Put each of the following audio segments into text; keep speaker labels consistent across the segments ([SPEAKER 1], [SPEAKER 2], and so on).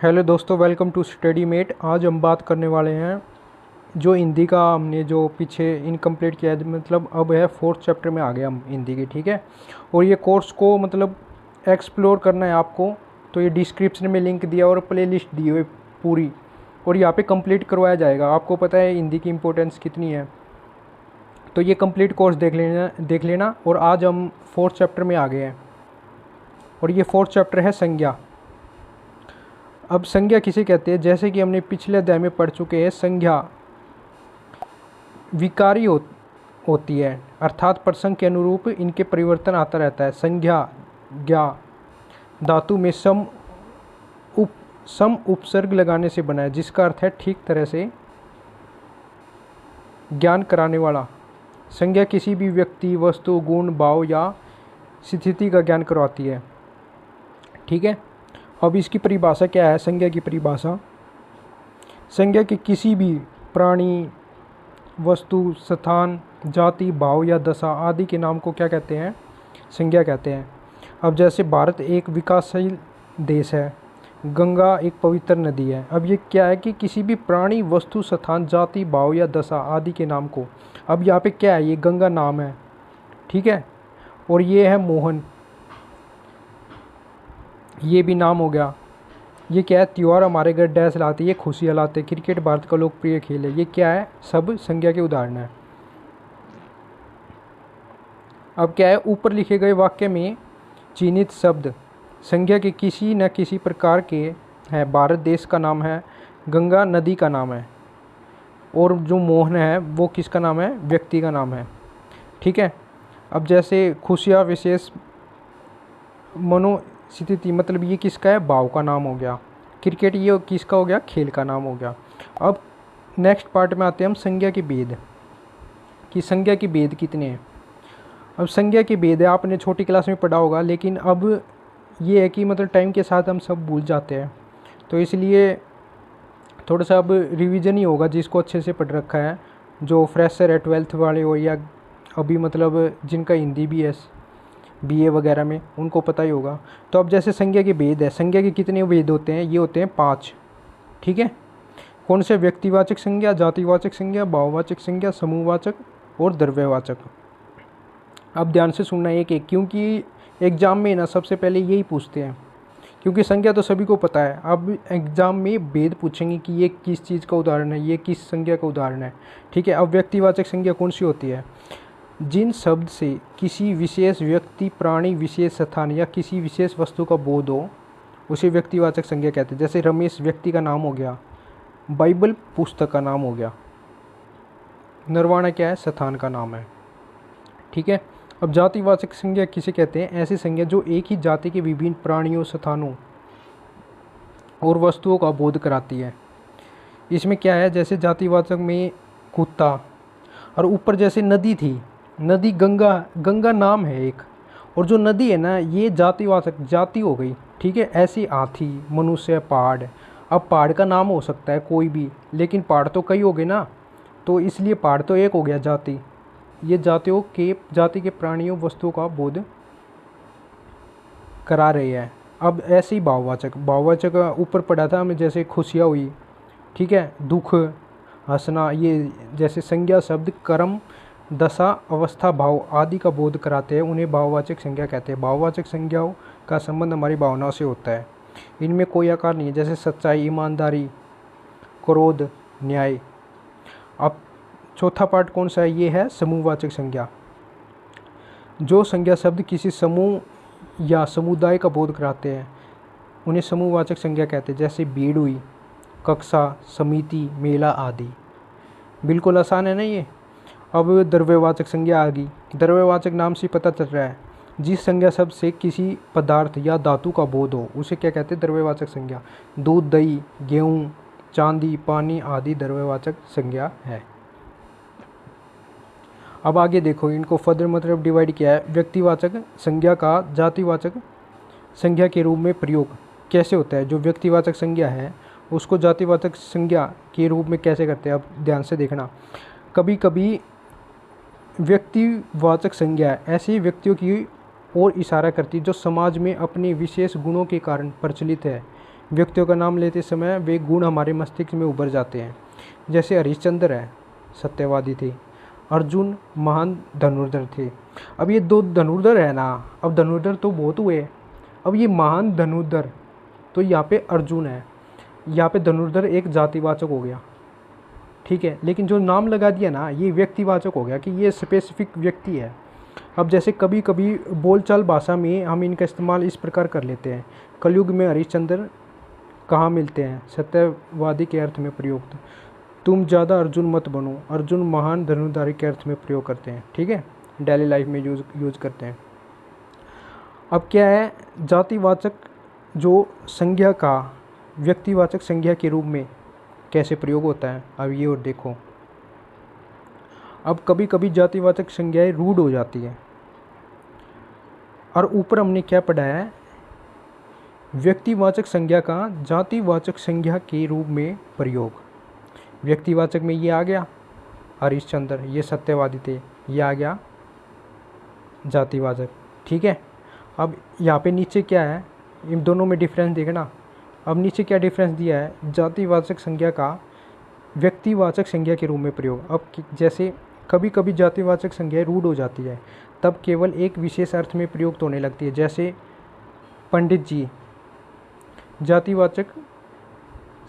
[SPEAKER 1] Hello दोस्तों, welcome to study met. आज हम बात करने वाले हैं जो हिंदी का हमने जो पीछे इनकम्प्लीट किया है, मतलब अब है 4th चैप्टर में आ गए हम हिंदी की। ठीक है, और ये कोर्स को मतलब एक्सप्लोर करना है आपको, तो ये डिस्क्रिप्शन में लिंक दिया और प्ले लिस्ट दी हुई पूरी, और यहाँ पे कंप्लीट करवाया जाएगा। आपको पता है हिंदी की इम्पोर्टेंस कितनी है, तो ये कंप्लीट कोर्स देख लेना। और आज हम 4th चैप्टर में आ गए हैं और ये 4th चैप्टर है संज्ञा। अब संज्ञा किसे कहते हैं? जैसे कि हमने पिछले अध्याय में पढ़ चुके हैं, संज्ञा विकारी होती है, अर्थात प्रसंग के अनुरूप इनके परिवर्तन आता रहता है। संज्ञा ज्ञा धातु में सम उपसर्ग लगाने से बना है, जिसका अर्थ है ठीक तरह से ज्ञान कराने वाला। संज्ञा किसी भी व्यक्ति, वस्तु, गुण, भाव या स्थिति का ज्ञान करवाती है। ठीक है, अब इसकी परिभाषा क्या है? संज्ञा की परिभाषा, संज्ञा के किसी भी प्राणी, वस्तु, स्थान, जाति, भाव या दशा आदि के नाम को क्या कहते हैं? संज्ञा कहते हैं। अब जैसे भारत एक विकासशील देश है, गंगा एक पवित्र नदी है। अब ये क्या है कि किसी भी प्राणी, वस्तु, स्थान, जाति, भाव या दशा आदि के नाम को, अब यहाँ पे क्या है, ये गंगा नाम है। ठीक है, और ये है मोहन, ये भी नाम हो गया। ये क्या है? त्यौहार हमारे घर डैश लाते, ये खुशियाँ लाते। क्रिकेट भारत का लोकप्रिय खेल है। ये क्या है? सब संज्ञा के उदाहरण है। अब क्या है? ऊपर लिखे गए वाक्य में चिन्हित शब्द संज्ञा के किसी न किसी प्रकार के हैं। भारत देश का नाम है, गंगा नदी का नाम है, और जो मोहन है वो किसका नाम है? व्यक्ति का नाम है। ठीक है, अब जैसे खुशियाँ विशेष मनोस्थिति, मतलब ये किसका है? भाव का नाम हो गया। क्रिकेट ये किसका हो गया? खेल का नाम हो गया। अब नेक्स्ट पार्ट में आते हैं हम संज्ञा के भेद, कि संज्ञा के भेद कितने हैं। अब संज्ञा के भेद है, आपने छोटी क्लास में पढ़ा होगा, लेकिन अब ये है कि मतलब टाइम के साथ हम सब भूल जाते हैं, तो इसलिए थोड़ा सा अब रिवीजन ही होगा। जिसको अच्छे से पढ़ रखा है, जो फ्रेशर है, 12th वाले हो, या अभी मतलब जिनका हिंदी भी है BA वगैरह में, उनको पता ही होगा। तो अब जैसे संज्ञा के भेद है, संज्ञा के कितने भेद होते हैं? ये होते हैं 5। ठीक है, कौन से? व्यक्तिवाचक संज्ञा, जातिवाचक संज्ञा, भाववाचक संज्ञा, समूहवाचक और द्रव्यवाचक। अब ध्यान से सुनना एक एक, क्योंकि एग्जाम में ना सबसे पहले यही पूछते हैं, क्योंकि संज्ञा तो सभी को पता है। अब एग्जाम में भेद पूछेंगे कि ये किस चीज़ का उदाहरण है, ये किस संज्ञा का उदाहरण है। ठीक है, अब व्यक्तिवाचक संज्ञा कौन सी होती है? जिन शब्द से किसी विशेष व्यक्ति, प्राणी, विशेष स्थान या किसी विशेष वस्तु का बोध हो, उसे व्यक्तिवाचक संज्ञा कहते हैं। जैसे रमेश व्यक्ति का नाम हो गया, बाइबल पुस्तक का नाम हो गया, नरवाना क्या है? स्थान का नाम है। ठीक है, अब जातिवाचक संज्ञा किसे कहते हैं? ऐसी संज्ञा जो एक ही जाति के विभिन्न प्राणियों, स्थानों और वस्तुओं का बोध कराती है। इसमें क्या है? जैसे जातिवाचक में कुत्ता, और ऊपर जैसे नदी थी, नदी गंगा नाम है एक, और जो नदी है ना, ये जातिवाचक जाति हो गई। ठीक है, ऐसी हाथी, मनुष्य, पहाड़। अब पहाड़ का नाम हो सकता है कोई भी, लेकिन पहाड़ तो कई हो गए ना, तो इसलिए पहाड़ तो एक हो गया जाति। ये जाति के प्राणियों, वस्तुओं का बोध करा रही है। अब ऐसे ही भाववाचक ऊपर पढ़ा था हमें, जैसे खुशियाँ हुई, ठीक है, दुख, हंसना। ये जैसे संज्ञा शब्द कर्म, दशा, अवस्था, भाव आदि का बोध कराते हैं, उन्हें भाववाचक संज्ञा कहते हैं। भाववाचक संज्ञाओं का संबंध हमारी भावनाओं से होता है, इनमें कोई आकार नहीं है। जैसे सच्चाई, ईमानदारी, क्रोध, न्याय। अब चौथा पार्ट कौन सा है? ये है समूहवाचक संज्ञा। जो संज्ञा शब्द किसी समूह या समुदाय का बोध कराते हैं, उन्हें समूहवाचक संज्ञा कहते हैं। जैसे भीड़ हुई, कक्षा, समिति, मेला आदि। बिल्कुल आसान है ना ये। अब द्रव्यवाचक संज्ञा आ गई। द्रव्यवाचक नाम से पता चल रहा है, जिस संज्ञा शब्द से किसी पदार्थ या धातु का बोध हो, उसे क्या कहते हैं? द्रव्यवाचक संज्ञा। दूध, दही, गेहूँ, चांदी, पानी आदि द्रव्यवाचक संज्ञा है। अब आगे देखो, इनको फर्दर मतलब डिवाइड किया है। व्यक्तिवाचक संज्ञा का जातिवाचक संज्ञा के रूप में प्रयोग कैसे होता है? जो व्यक्तिवाचक संज्ञा है उसको जातिवाचक संज्ञा के रूप में कैसे करते हैं? अब ध्यान से देखना। कभी कभी व्यक्तिवाचक संज्ञा ऐसे व्यक्तियों की ओर इशारा करती है जो समाज में अपने विशेष गुणों के कारण प्रचलित है व्यक्तियों का नाम लेते समय वे गुण हमारे मस्तिष्क में उभर जाते हैं। जैसे हरिश्चंद्र है, सत्यवादी थे। अर्जुन महान धनुर्धर थे। अब ये दो धनुर्धर है ना, अब धनुर्धर तो बहुत हुए, अब ये महान धनुर्धर, तो यहाँ पे अर्जुन है, यहाँ पे धनुर्धर एक जातिवाचक हो गया, ठीक है। लेकिन जो नाम लगा दिया ना, ये व्यक्तिवाचक हो गया कि ये स्पेसिफिक व्यक्ति है। अब जैसे कभी कभी बोलचाल भाषा में हम इनका इस्तेमाल इस प्रकार कर लेते हैं। कलयुग में हरिश्चंद्र कहाँ मिलते हैं? सत्यवादी के अर्थ में प्रयुक्त। तुम ज़्यादा अर्जुन मत बनो, अर्जुन महान धनुर्धारी के अर्थ में प्रयोग करते हैं, ठीक है, डेली लाइफ में यूज करते हैं। अब क्या है, जातिवाचक जो संज्ञा का व्यक्तिवाचक संज्ञा के रूप में कैसे प्रयोग होता है, अब ये और देखो। अब कभी कभी जातिवाचक संज्ञाएं रूढ़ हो जाती है, और ऊपर हमने क्या पढ़ा है, व्यक्तिवाचक संज्ञा का जातिवाचक संज्ञा के रूप में प्रयोग। व्यक्तिवाचक में ये आ गया हरिश्चंद्र, ये सत्यवादी थे, ये आ गया जातिवाचक, ठीक है। अब यहाँ पे नीचे क्या है, इन दोनों में डिफरेंस देखना। अब नीचे क्या डिफरेंस दिया है, जातिवाचक संज्ञा का व्यक्तिवाचक संज्ञा के रूप में प्रयोग। अब जैसे कभी कभी जातिवाचक संज्ञा रूढ़ हो जाती है, तब केवल एक विशेष अर्थ में प्रयुक्त होने लगती है। जैसे पंडित जी जातिवाचक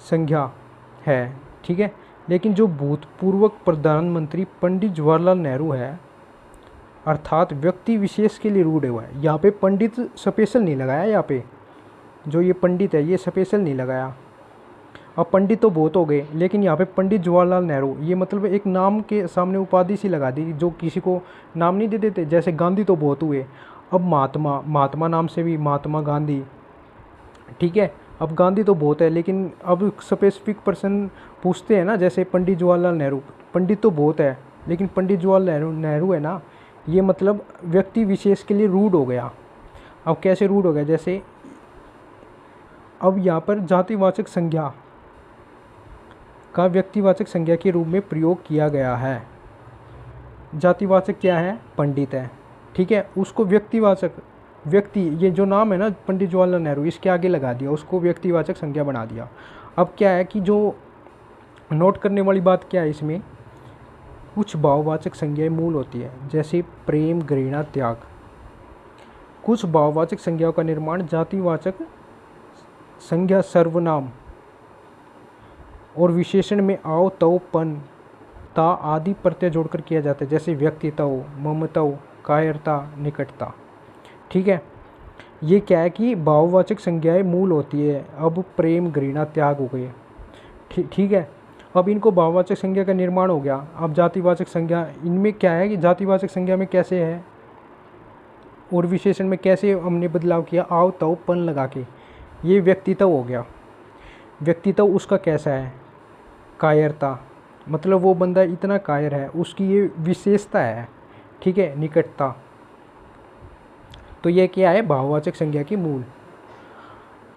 [SPEAKER 1] संज्ञा है, ठीक है, लेकिन जो भूतपूर्व प्रधानमंत्री पंडित जवाहरलाल नेहरू है, अर्थात व्यक्ति विशेष के लिए रूढ़ हुआ है। यहाँ पे पंडित स्पेशल नहीं लगाया, यहाँ पे जो ये पंडित है ये स्पेशल नहीं लगाया। अब पंडित तो बहुत हो गए, लेकिन यहाँ पे पंडित जवाहरलाल नेहरू, ये मतलब एक नाम के सामने उपाधि सी लगा दी, जो किसी को नाम नहीं दे देते। जैसे गांधी तो बहुत हुए, अब महात्मा नाम से भी महात्मा गांधी, ठीक है। अब गांधी तो बहुत है, लेकिन अब स्पेसिफिक पर्सन पूछते हैं ना, जैसे पंडित जवाहरलाल नेहरू, पंडित तो बहुत है, लेकिन पंडित जवाहरलाल नेहरू है ना, ये मतलब व्यक्ति विशेष के लिए रूढ़ हो गया। अब कैसे रूढ़ हो गया, जैसे अब यहाँ पर जातिवाचक संज्ञा का व्यक्तिवाचक संज्ञा के रूप में प्रयोग किया गया है। जातिवाचक क्या है, पंडित है, ठीक है, उसको व्यक्तिवाचक, व्यक्ति, ये जो नाम है ना पंडित जवाहरलाल नेहरू, इसके आगे लगा दिया, उसको व्यक्तिवाचक संज्ञा बना दिया। अब क्या है कि जो नोट करने वाली बात क्या है, इसमें कुछ भाववाचक संज्ञाएं मूल होती है, जैसे प्रेम, घृणा, त्याग। कुछ भाववाचक संज्ञाओं का निर्माण जातिवाचक संज्ञा सर्वनाम और विशेषण में आओ, तव, पन, ता आदि प्रत्यय जोड़कर किया जाता है। जैसे व्यक्तित्व, ममत्व, कायरता, निकटता, ठीक है। ये क्या है कि भाववाचक संज्ञाएं मूल होती है। अब प्रेम, घृणा, त्याग हो गए, ठीक है। अब इनको भाववाचक संज्ञा का निर्माण हो गया। अब जातिवाचक संज्ञा, इनमें क्या है कि जातिवाचक संज्ञा में कैसे है और विशेषण में कैसे हमने बदलाव किया, आओ, तव, पन लगा के। ये व्यक्तित्व हो गया। व्यक्तित्व उसका कैसा है, कायरता, मतलब वो बंदा इतना कायर है, उसकी ये विशेषता है, ठीक है। निकटता, तो ये क्या है, भाववाचक संज्ञा की मूल।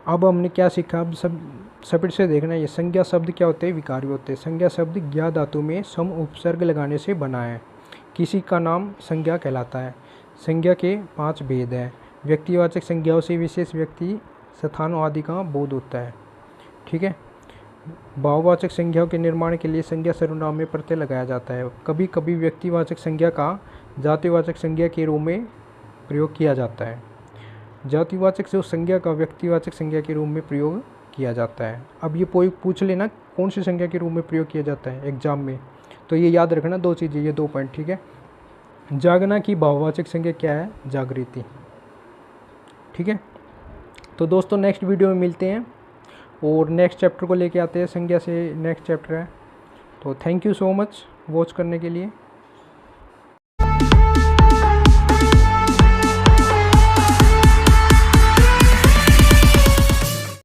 [SPEAKER 1] अब हमने क्या सीखा, अब सब सपिट से देखना। ये संज्ञा शब्द क्या होते हैं, विकारी होते हैं। संज्ञा शब्द ज्ञा धातु में सम उपसर्ग लगाने से बना है। किसी का नाम संज्ञा कहलाता है। संज्ञा के 5 भेद हैं। व्यक्तिवाचक संज्ञाओं से विशेष व्यक्ति, स्थान आदि का बोध होता है, ठीक है। भाववाचक संज्ञाओं के निर्माण के लिए संज्ञा सर्वनाम में प्रत्यय लगाया जाता है। कभी कभी व्यक्तिवाचक संज्ञा का जातिवाचक संज्ञा के रूप में प्रयोग किया जाता है। जातिवाचक से संज्ञा का व्यक्तिवाचक संज्ञा के रूप में प्रयोग किया जाता है। अब ये पूछ लेना कौन सी संज्ञा के रूप में प्रयोग किया जाता है एग्जाम में, तो ये याद रखना 2 चीज़ें, ये 2 पॉइंट, ठीक है। जागना की भाववाचक संज्ञा क्या है, जागृति, ठीक है। तो दोस्तों नेक्स्ट वीडियो में मिलते हैं और नेक्स्ट चैप्टर को लेके आते हैं। संज्ञा से नेक्स्ट चैप्टर है। तो thank you so much watch करने के लिए।